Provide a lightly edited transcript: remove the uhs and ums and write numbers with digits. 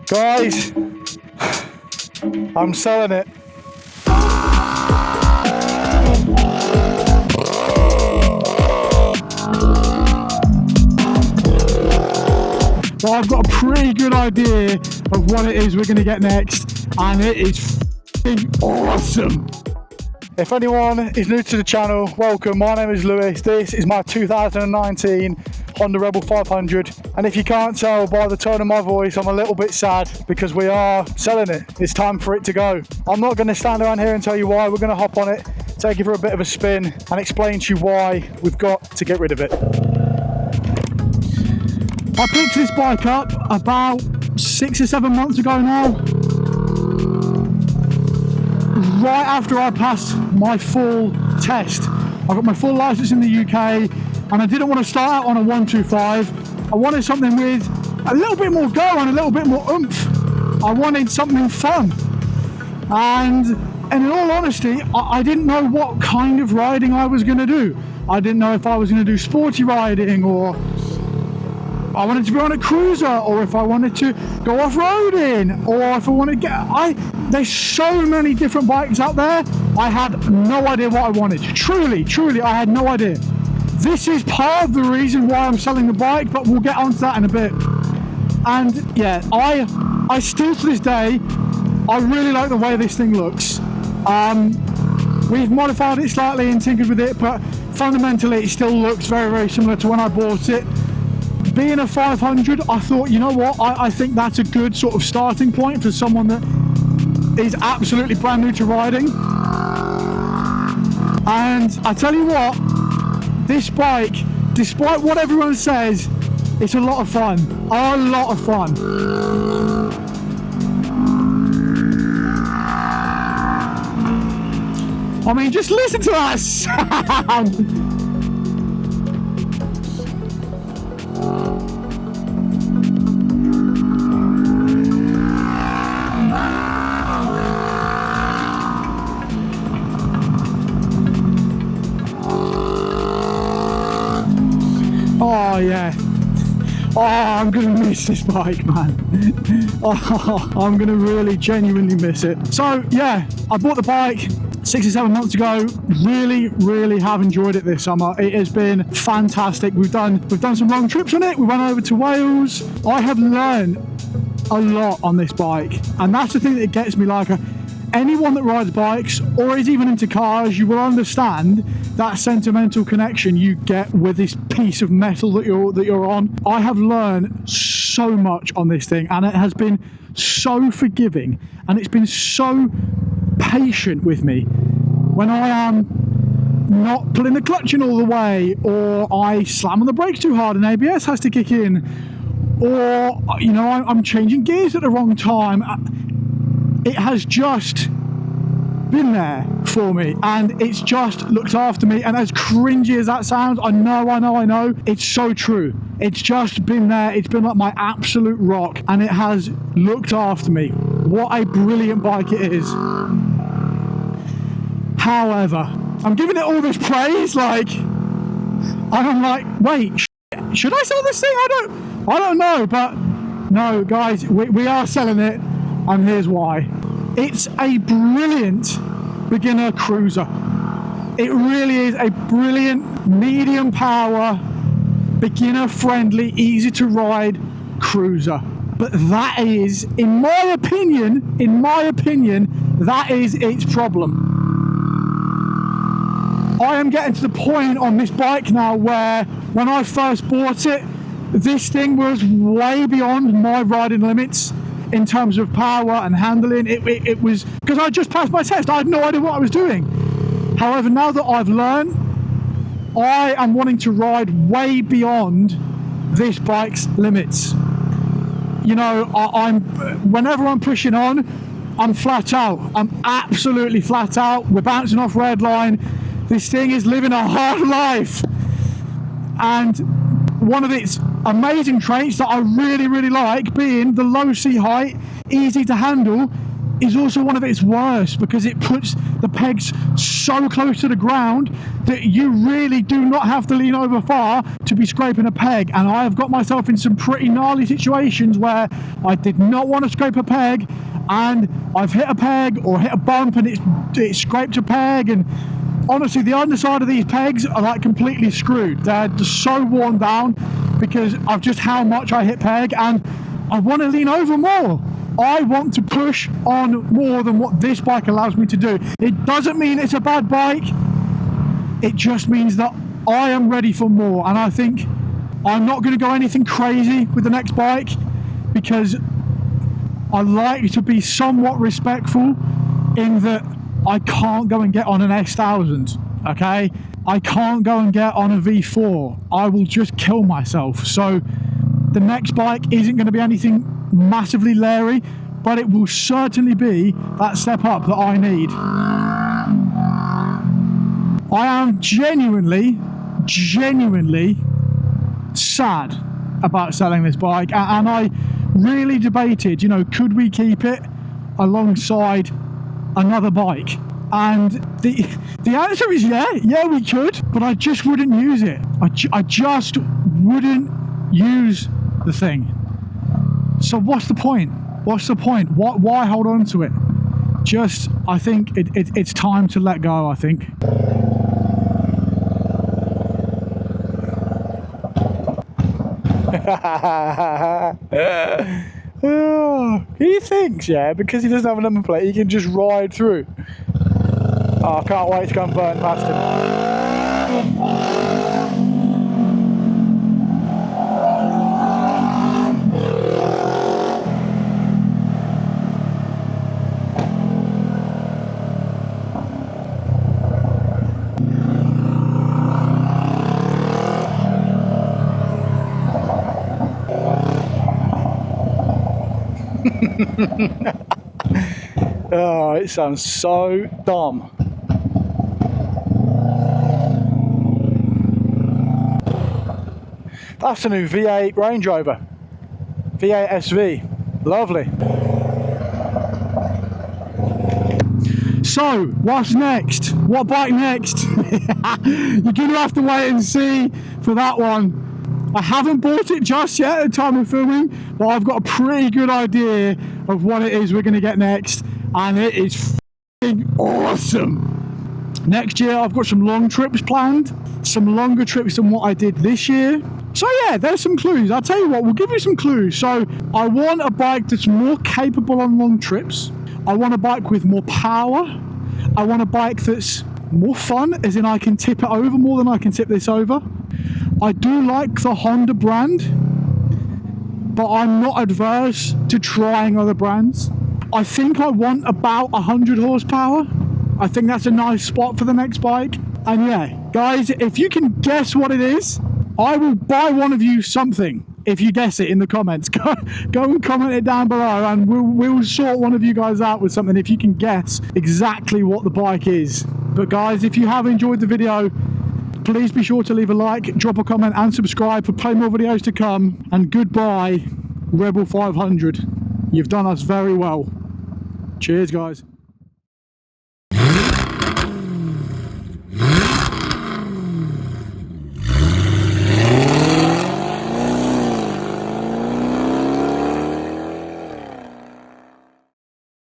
Guys, I'm selling it. Well, I've got a pretty good idea of what it is we're going to get next, and it is f***ing awesome. If anyone is new to the channel, welcome. My name is Lewis. This is my 2019 Honda Rebel 500, and if you can't tell by the tone of my voice, I'm a little bit sad because we are selling it. It's time for it to go. I'm not going to stand around here and tell you why. We're going to hop on it, take it for a bit of a spin, and explain to you why we've got to get rid of it. I picked this bike up about 6 or 7 months ago now, right after I passed my full test. I got my full license in the UK, and I didn't want to start out on a 125. I wanted something with a little bit more go and a little bit more oomph. I wanted something fun. And in all honesty, I didn't know what kind of riding I was going to do. I didn't know if I was going to do sporty riding, or I wanted to be on a cruiser, or if I wanted to go off-roading, or if I wanted to get... There's so many different bikes out there. I had no idea what I wanted. Truly, I had no idea. This is part of the reason why I'm selling the bike, but we'll get onto that in a bit. And yeah, I still to this day, I really like the way this thing looks. We've modified it slightly and tinkered with it, but fundamentally it still looks very, very similar to when I bought it. Being a 500, I thought, you know what, I think that's a good sort of starting point for someone that is absolutely brand new to riding. And I tell you what, this bike, despite what everyone says, it's a lot of fun. A lot of fun. I mean, just listen to that sound. Oh yeah. Oh, I'm gonna miss this bike, man. Oh, I'm gonna really genuinely miss it. So yeah, I bought the bike 6 or 7 months ago. Really have enjoyed it this summer. It has been fantastic. We've done some long trips on it. We went over to Wales. I have learned a lot on this bike, and that's the thing that gets me. Like, anyone that rides bikes or is even into cars, you will understand that sentimental connection you get with this piece of metal that you're on. I have learned so much on this thing, and it has been so forgiving, and it's been so patient with me when I am not pulling the clutch in all the way, or I slam on the brakes too hard and ABS has to kick in, or you know, I'm changing gears at the wrong time. It has just been there for me, and it's just looked after me. And as cringy as that sounds, I know, it's so true. It's just been there. It's been like my absolute rock, and it has looked after me. What a brilliant bike it is. However, I'm giving it all this praise, like, and I'm like, wait, should I sell this thing? I don't know, but no, guys, we are selling it. And here's why. It's a brilliant beginner cruiser. It really is a brilliant medium power, beginner friendly, easy to ride cruiser. But that is, in my opinion, that is its problem. I am getting to the point on this bike now where when I first bought it, this thing was way beyond my riding limits. In terms of power and handling, it was, because I just passed my test, I had no idea what I was doing. However, now that I've learned, I am wanting to ride way beyond this bike's limits. You know, whenever I'm pushing on, I'm flat out. I'm absolutely flat out. We're bouncing off red line. This thing is living a hard life. And one of its amazing traits that I really like, being the low seat height, easy to handle, is also one of its worst, because it puts the peg's so close to the ground that you really do not have to lean over far to be scraping a peg. And I have got myself in some pretty gnarly situations where I did not want to scrape a peg, and I've hit a peg or hit a bump and it scraped a peg. And honestly, the underside of these pegs are like completely screwed. They're just so worn down because of just how much I hit peg, and I want to lean over more. I want to push on more than what this bike allows me to do. It doesn't mean it's a bad bike. It just means that I am ready for more. And I think I'm not going to go anything crazy with the next bike because I like to be somewhat respectful in that I can't go and get on an S1000, okay? I can't go and get on a V4. I will just kill myself. So the next bike isn't going to be anything massively leery, but it will certainly be that step up that I need. I am genuinely sad about selling this bike, and I really debated, you know, could we keep it alongside another bike? And the answer is yeah we could, but I just wouldn't use it. I just wouldn't use the thing. So what's the point? Why hold on to it? Just, I think it's time to let go, I think. He thinks, yeah, because he doesn't have a number plate, he can just ride through. Oh, I can't wait to go and burn past him. Oh, it sounds so dumb. That's a new V8 Range Rover. V8 SV. Lovely. So, what's next? What bike next? You're going to have to wait and see for that one. I haven't bought it just yet at the time of filming, but I've got a pretty good idea of what it is we're going to get next, and it is f***ing awesome. Next year I've got some long trips planned, some longer trips than what I did this year. So yeah, there's some clues. I'll tell you what, we'll give you some clues. So I want a bike that's more capable on long trips. I want a bike with more power. I want a bike that's more fun, as in I can tip it over more than I can tip this over. I do like the Honda brand, but I'm not adverse to trying other brands. I think I want about 100 horsepower. I think that's a nice spot for the next bike. And yeah, guys, if you can guess what it is, I will buy one of you something. If you guess it in the comments, go and comment it down below, and we'll sort one of you guys out with something if you can guess exactly what the bike is. But guys, if you have enjoyed the video, please be sure to leave a like, drop a comment and subscribe for plenty more videos to come. And goodbye, Rebel 500. You've done us very well. Cheers, guys.